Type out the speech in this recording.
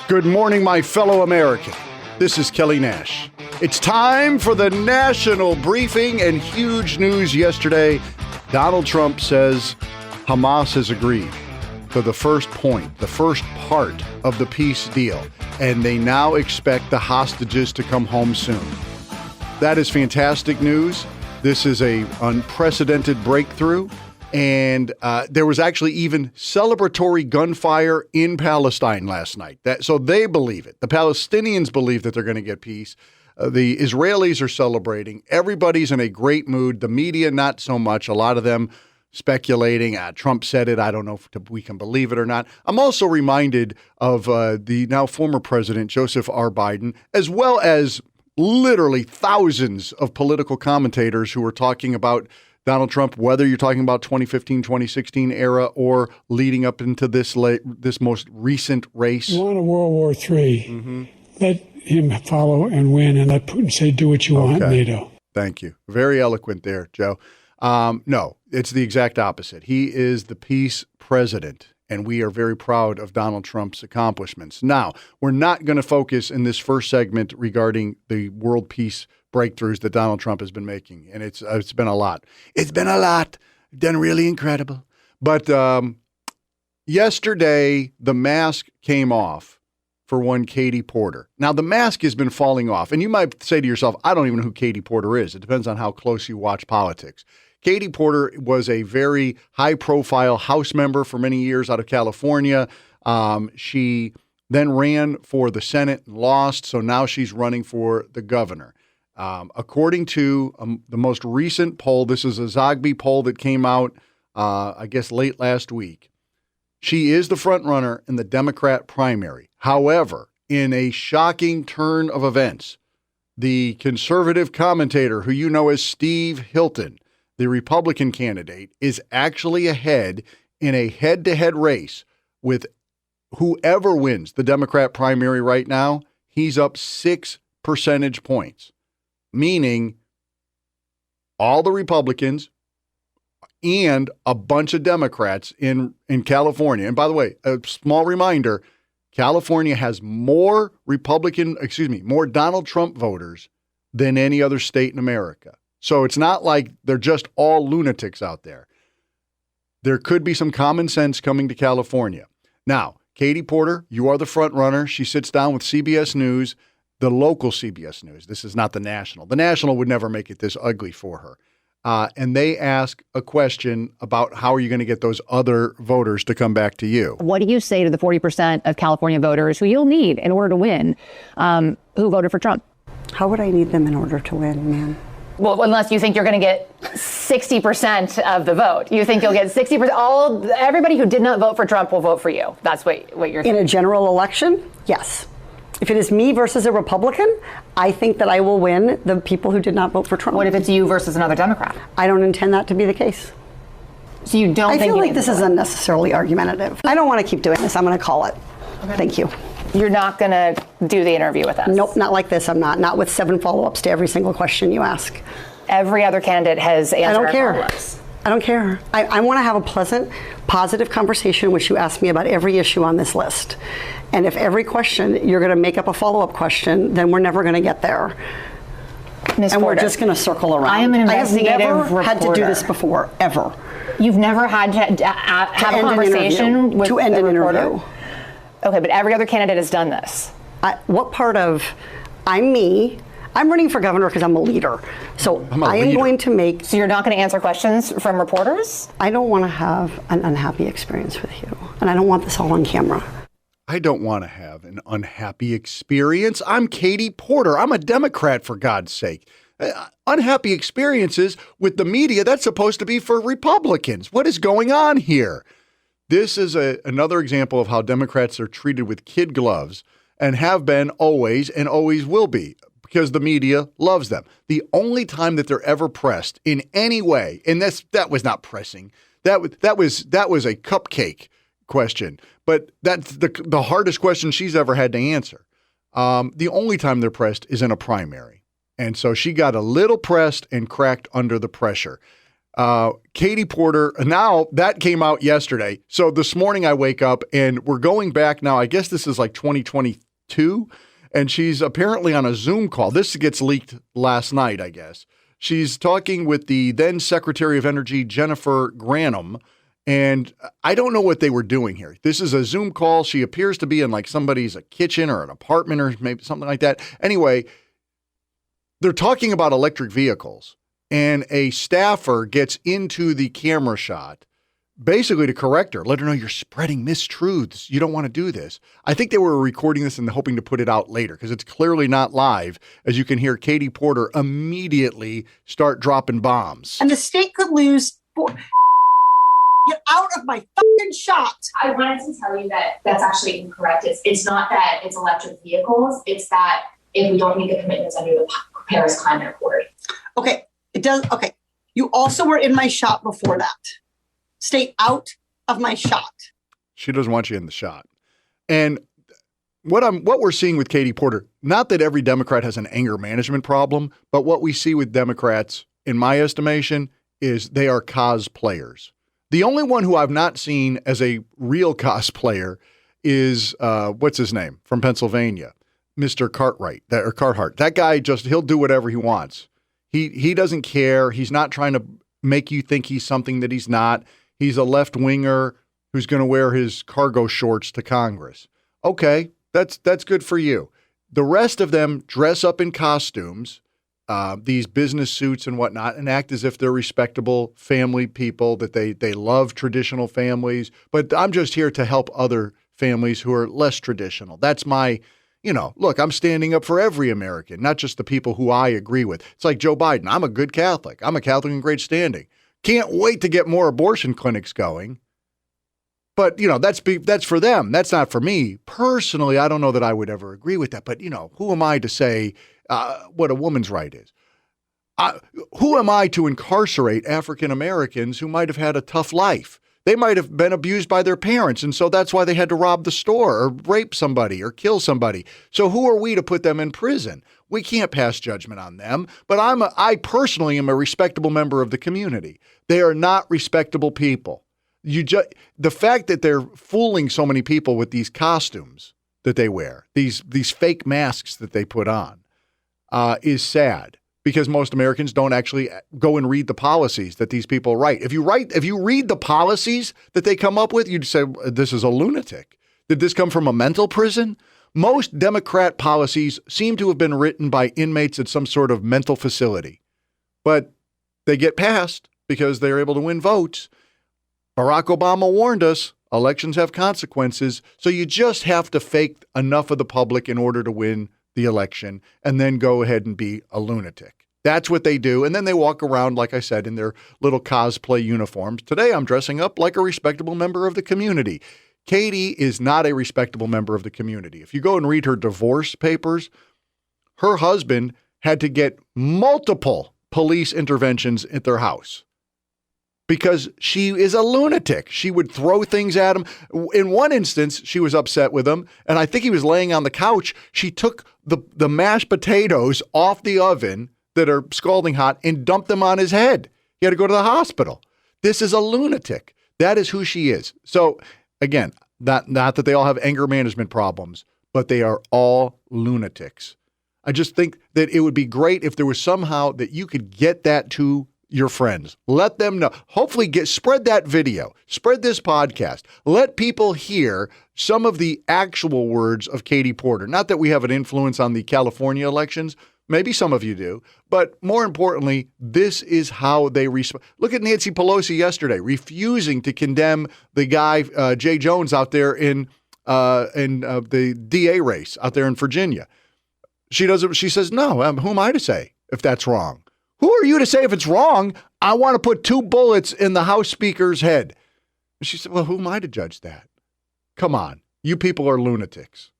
Good morning, my fellow American. This is Kelly Nash. It's time for the national briefing, and huge news yesterday. Donald Trump says Hamas has agreed to the first point, the first part of the peace deal, and they now expect the hostages to come home soon. That is fantastic news. This is an unprecedented breakthrough. And there was actually even celebratory gunfire in Palestine last night. So they believe it. The Palestinians believe that they're going to get peace. The Israelis are celebrating. Everybody's in a great mood. The media, not so much. A lot of them speculating. Trump said it. I don't know if we can believe it or not. I'm also reminded of the now former president, Joseph R. Biden, as well as literally thousands of political commentators who are talking about Donald Trump, whether you're talking about 2015, 2016 era or leading up into this most recent race. You want a World War III. Mm-hmm. Let him follow and win, and let Putin say, do what you want, NATO. Thank you. Very eloquent there, Joe. No, it's the exact opposite. He is the peace president, and we are very proud of Donald Trump's accomplishments. Now, we're not going to focus in this first segment regarding the world peace breakthroughs that Donald Trump has been making. And it's been a lot. It's been a lot. Done really incredible. But yesterday, the mask came off for one Katie Porter. Now, the mask has been falling off. And you might say to yourself, I don't even know who Katie Porter is. It depends on how close you watch politics. Katie Porter was a very high-profile House member for many years out of California. She then ran for the Senate and lost. So now she's running for the governor. According to the most recent poll, this is a Zogby poll that came out, I guess, late last week. She is the front runner in the Democrat primary. However, in a shocking turn of events, the conservative commentator, who you know as Steve Hilton, the Republican candidate, is actually ahead in a head-to-head race with whoever wins the Democrat primary right now. He's up 6 percentage points. Meaning all the Republicans and a bunch of Democrats in California. And by the way, a small reminder, California has more more Donald Trump voters than any other state in America. So it's not like they're just all lunatics out there. There could be some common sense coming to California. Now, Katie Porter, you are the front runner. She sits down with CBS News. The local CBS News. This is not the national. The national would never make it this ugly for her. And they ask a question about how are you going to get those other voters to come back to you? What do you say to the 40% of California voters who you'll need in order to win, who voted for Trump? How would I need them in order to win, ma'am? Well, unless you think you're going to get 60% of the vote. You think you'll get 60%. Everybody who did not vote for Trump will vote for you. That's what you're saying. In a general election? Yes. If it is me versus a Republican, I think that I will win the people who did not vote for Trump. What if it's you versus another Democrat? I don't intend that to be the case. So you don't think I feel like this is unnecessarily argumentative. I don't want to keep doing this. I'm going to call it. Okay. Thank you. You're not going to do the interview with us? Nope, not like this. I'm not. Not with 7 follow-ups to every single question you ask. Every other candidate has answered our follow-ups. I don't care. I want to have a pleasant, positive conversation in which you ask me about every issue on this list. And if every question you're going to make up a follow-up question, then we're never going to get there. Ms. And Porter, we're just going to circle around. I am an investigative I have never reporter. had to do this before, ever. You've never had to have a conversation with to end an reporter? interview. Okay, but every other candidate has done this. What part of I'm me? I'm running for governor because I'm a leader. So I am going to make... So you're not going to answer questions from reporters? I don't want to have an unhappy experience with you. And I don't want this all on camera. I don't want to have an unhappy experience. I'm Katie Porter. I'm a Democrat, for God's sake. Unhappy experiences with the media, that's supposed to be for Republicans. What is going on here? This is another example of how Democrats are treated with kid gloves and have been always and always will be, because the media loves them. The only time that they're ever pressed in any way, and that was not pressing, that was a cupcake question, but that's the hardest question she's ever had to answer. The only time they're pressed is in a primary. And so she got a little pressed and cracked under the pressure. Katie Porter, now that came out yesterday. So this morning I wake up and we're going back now. I guess this is like 2022. And she's apparently on a Zoom call. This gets leaked last night, I guess. She's talking with the then Secretary of Energy, Jennifer Granholm. And I don't know what they were doing here. This is a Zoom call. She appears to be in like somebody's kitchen or an apartment or maybe something like that. Anyway, they're talking about electric vehicles. And a staffer gets into the camera shot, basically to correct her, let her know you're spreading mistruths. You don't want to do this. I think they were recording this and hoping to put it out later because it's clearly not live. As you can hear, Katie Porter immediately start dropping bombs. And the state could lose. Get out of my fucking shot. I wanted to tell you that that's actually incorrect. It's not that it's electric vehicles. It's that if we don't meet the commitments under the Paris Climate Accord. Okay. It does. Okay. You also were in my shot before that. Stay out of my shot. She doesn't want you in the shot. And what we're seeing with Katie Porter, not that every Democrat has an anger management problem, but what we see with Democrats, in my estimation, is they are cosplayers. The only one who I've not seen as a real cosplayer is, what's his name, from Pennsylvania, Mr. Cartwright. That guy he'll do whatever he wants. He doesn't care. He's not trying to make you think he's something that he's not. He's a left-winger who's going to wear his cargo shorts to Congress. Okay, that's good for you. The rest of them dress up in costumes, these business suits and whatnot, and act as if they're respectable family people, that they love traditional families. But I'm just here to help other families who are less traditional. That's my... look, I'm standing up for every American, not just the people who I agree with. It's like Joe Biden. I'm a good Catholic. I'm a Catholic in great standing. Can't wait to get more abortion clinics going. But, that's for them. That's not for me. Personally, I don't know that I would ever agree with that. But, who am I to say what a woman's right is? Who am I to incarcerate African Americans who might have had a tough life? They might have been abused by their parents, and so that's why they had to rob the store or rape somebody or kill somebody. So who are we to put them in prison? We can't pass judgment on them, but I personally am a respectable member of the community. They are not respectable people. The fact that they're fooling so many people with these costumes that they wear, these fake masks that they put on, is sad. Because most Americans don't actually go and read the policies that these people write. If you read the policies that they come up with, you'd say, this is a lunatic. Did this come from a mental prison? Most Democrat policies seem to have been written by inmates at some sort of mental facility. But they get passed because they're able to win votes. Barack Obama warned us, elections have consequences. So you just have to fake enough of the public in order to win the election and then go ahead and be a lunatic. That's what they do. And then they walk around, like I said, in their little cosplay uniforms. Today, I'm dressing up like a respectable member of the community. Katie is not a respectable member of the community. If you go and read her divorce papers, her husband had to get multiple police interventions at their house because she is a lunatic. She would throw things at him. In one instance, she was upset with him, and I think he was laying on the couch. She took the mashed potatoes off the oven that are scalding hot and dumped them on his head. He had to go to the hospital. This is a lunatic. That is who she is. So, again, not that they all have anger management problems, but they are all lunatics. I just think that it would be great if there was somehow that you could get that to your friends. Let them know. Hopefully spread that video. Spread this podcast. Let people hear some of the actual words of Katie Porter. Not that we have an influence on the California elections. Maybe some of you do. But more importantly, this is how they respond. Look at Nancy Pelosi yesterday, refusing to condemn the guy, Jay Jones, out there in the DA race out there in Virginia. She says, no, who am I to say if that's wrong? Who are you to say if it's wrong? I want to put 2 bullets in the House Speaker's head. She said, well, who am I to judge that? Come on. You people are lunatics.